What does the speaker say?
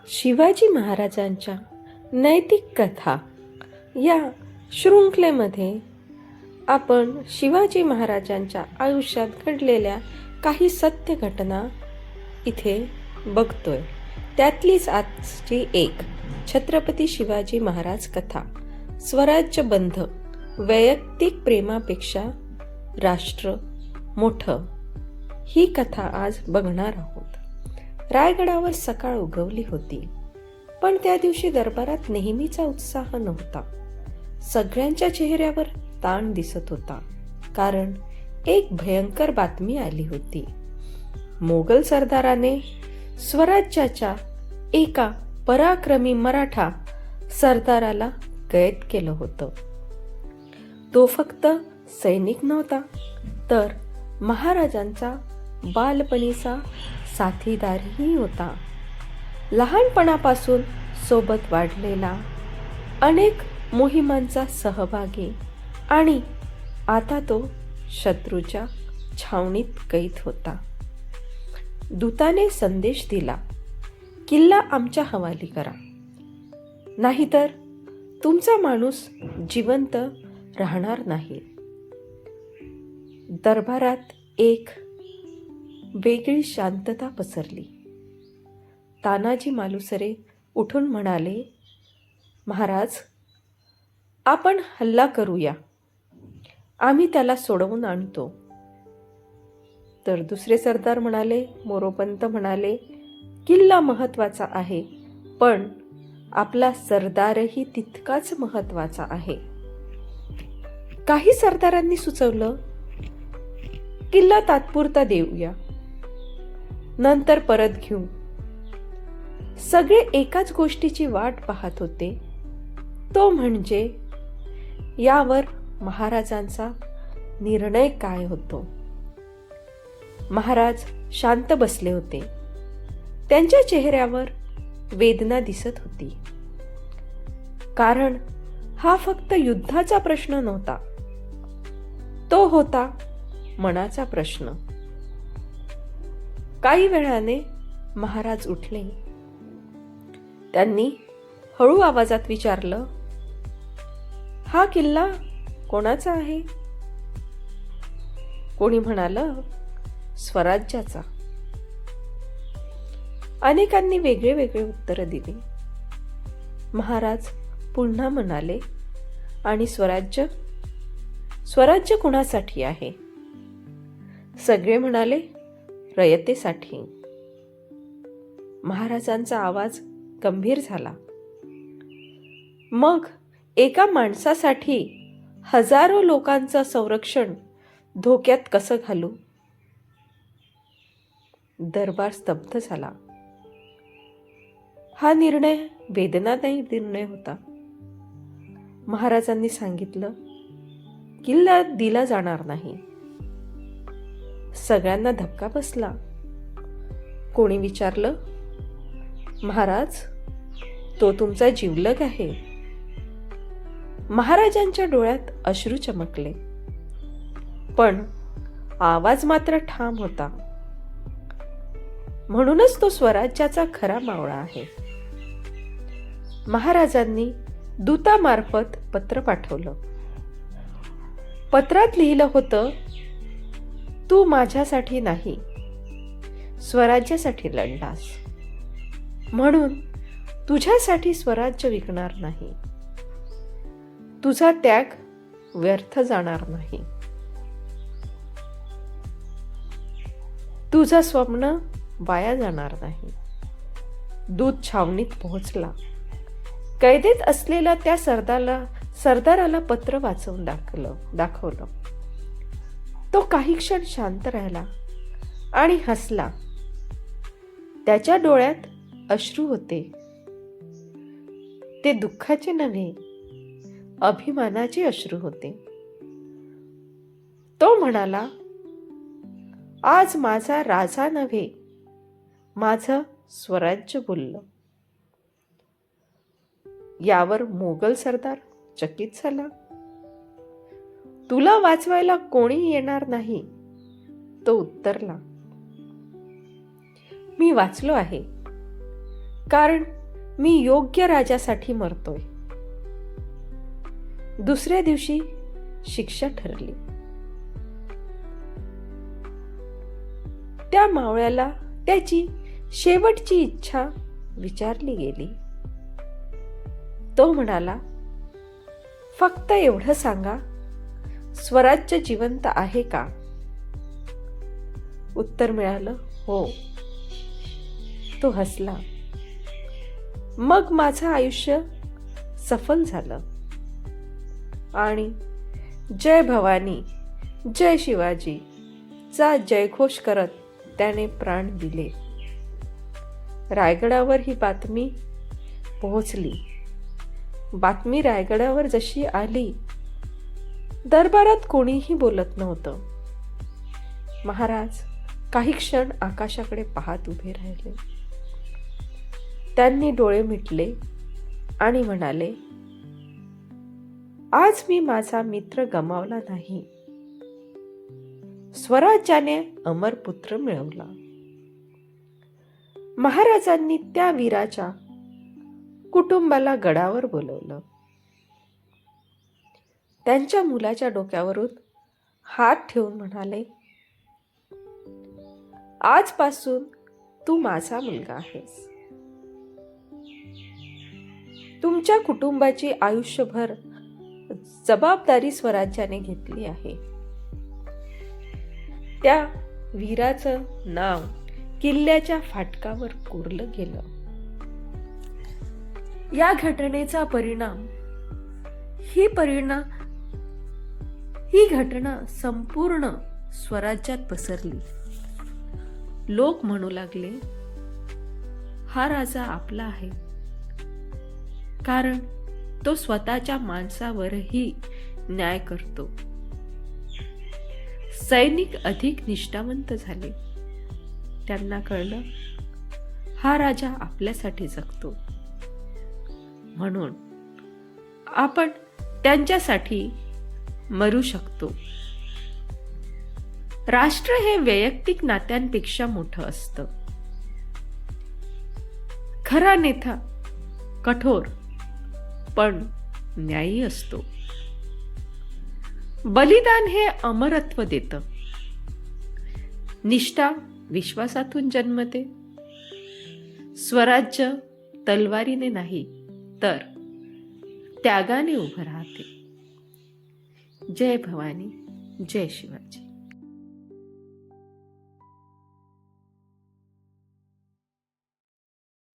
शिवाजी महाराजांच्या नैतिक कथा या शृंखलेमध्ये आपण शिवाजी महाराजांच्या आयुष्यात घडलेल्या काही सत्य घटना इथे बघतोय. त्यातलीच आजची एक छत्रपती शिवाजी महाराज कथा, स्वराज्य बंध, वैयक्तिक प्रेमापेक्षा राष्ट्र मोठं, ही कथा आज बघणार आहोत. रायगडावर सकाळ उगवली होती, पण त्या दिवशी दरबारात नेहमीचा उत्साह नव्हता. सगळ्यांच्या चेहऱ्यावर ताण दिसत होता, कारण एक भयंकर बातमी आली होती. मोगल सरदाराने स्वराज्याच्या एका पराक्रमी मराठा सरदाराला कैद केलं होतं. तो फक्त सैनिक नव्हता, तर महाराजांचा बालपणीचा साथीदारही होता. लहानपणापासून सोबत वाढलेला, अनेक मोहिमांचा सहभागी, आणि आता तो शत्रूच्या छावणीत कैद होता. दूताने संदेश दिला, किल्ला आमच्या हवाली करा, नाहीतर तुमचा माणूस जिवंत राहणार नाही. दरबारात एक वेगळी शांतता पसरली. तानाजी मालुसरे उठून म्हणाले, महाराज, आपण हल्ला करूया, आम्ही त्याला सोडवून आणतो. तर दुसरे सरदार म्हणाले, मोरोपंत म्हणाले, किल्ला महत्वाचा आहे, पण आपला सरदारही तितकाच महत्वाचा आहे. काही सरदारांनी सुचवलं, किल्ला तात्पुरता देऊया, नंतर परत घेऊ. सगळे एकाच गोष्टीची वाट पाहत होते, तो म्हणजे यावर महाराजांचा निर्णय काय होतो. महाराज शांत बसले होते. त्यांच्या चेहऱ्यावर वेदना दिसत होती, कारण हा फक्त युद्धाचा प्रश्न नव्हता, तो होता मनाचा प्रश्न. काही वेळाने महाराज उठले. त्यांनी हळू आवाजात विचारलं, हा किल्ला कोणाचा आहे? कोणी म्हणालं, स्वराज्याचा. अनेकांनी वेगळे वेगळे उत्तर दिली. महाराज पुन्हा म्हणाले, आणि स्वराज्य कुणासाठी आहे? सगळे म्हणाले, रयतेसाठी. महाराजांचा आवाज गंभीर झाला. मग एका माणसासाठी हजारो लोकांचं संरक्षण धोक्यात कसं घालू? दरबार स्तब्ध झाला. हा निर्णय वेदनादायी निर्णय होता. महाराजांनी सांगितलं, किल्ला दिला जाणार नाही. सगळ्यांना धक्का बसला. कोणी विचारलं, महाराज, तो तुमचा जिवलग आहे. महाराजांच्या डोळ्यात अश्रू चमकले, पण आवाज मात्र ठाम होता. म्हणूनच तो स्वराज्याचा खरा मावळा आहे. महाराजांनी दूतामार्फत पत्र पाठवलं. पत्रात लिहिलं होतं, तू माझ्यासाठी नाही, स्वराज्यासाठी लढलास, म्हणून तुझ्यासाठी स्वराज्य विकणार नाही. तुझा त्याग व्यर्थ जाणार नाही. तुझं स्वप्न वाया जाणार नाही. दूत छावणीत पोहोचला. कैदेत असलेल्या त्या सरदाराला पत्र वाचवून दाखवलं. तो काही क्षण शांत राहिला आणि हसला. त्याच्या डोळ्यात अश्रू होते. ते दुःखाचे नव्हे, अभिमानाचे अश्रू होते. तो म्हणाला, आज माझा राजा नव्हे, माझं स्वराज्य बोललं. यावर मोगल सरदार चकित झाला. तुला वाचवायला कोणी येणार नाही, तो उत्तरला. मी वाचलो आहे, कारण मी योग्य राजासाठी मरतोय. दुसऱ्या दिवशी शिक्षा ठरली. त्या मावळ्याला त्याची शेवटची इच्छा विचारली गेली. तो म्हणाला, फक्त एवढं सांगा, स्वराज्य जिवंत आहे का? उत्तर मिळालं, हो. तो हसला. मग माझं आयुष्य सफल झालं आणि जय भवानी, जय शिवाजी चा जयघोष करत त्याने प्राण दिले. रायगडावर ही बातमी पोहोचली. बातमी रायगडावर जशी आली, दरबारात कोणीही बोलत नव्हतं. महाराज काही क्षण आकाशाकडे पाहत उभे राहिले. त्यांनी डोळे मिटले आणि म्हणाले, आज मी माझा मित्र गमावला नाही. स्वराज्याने अमर पुत्र मिळवला. महाराजांनी त्या वीराच्या कुटुंबाला गडावर बोलवलं. त्यांच्या मुलाच्या डोक्यावरून हात ठेवून म्हणाले, आजपासून तू माझा मुलगा आहेस. तुमच्या कुटुंबाची आयुष्यभर जबाबदारी स्वराज्याने घेतली आहे. त्या वीराचं नाव किल्ल्याच्या फाटकावर कोरलं गेलं. या घटनेचा परिणाम ही घटना संपूर्ण स्वराज्यात पसरली. लोक म्हणू लागले, हा राजा आपला आहे, कारण तो स्वतःच्या माणसावरही न्याय करतो. सैनिक अधिक निष्ठावंत झाले. त्यांना कळलं, हा राजा आपल्यासाठी जगतो, म्हणून आपण त्यांच्यासाठी मरू शकतो. राष्ट्र हे वैयक्तिक नात्यांपेक्षा मोठं असतं. खरा नेता कठोर पण न्यायी असतो. बलिदान हे अमरत्व देतं. निष्ठा विश्वासातून जन्मते. स्वराज्य तलवारीने नाही, तर त्यागाने उभं राहते. जय भवानी, जय शिवाजी.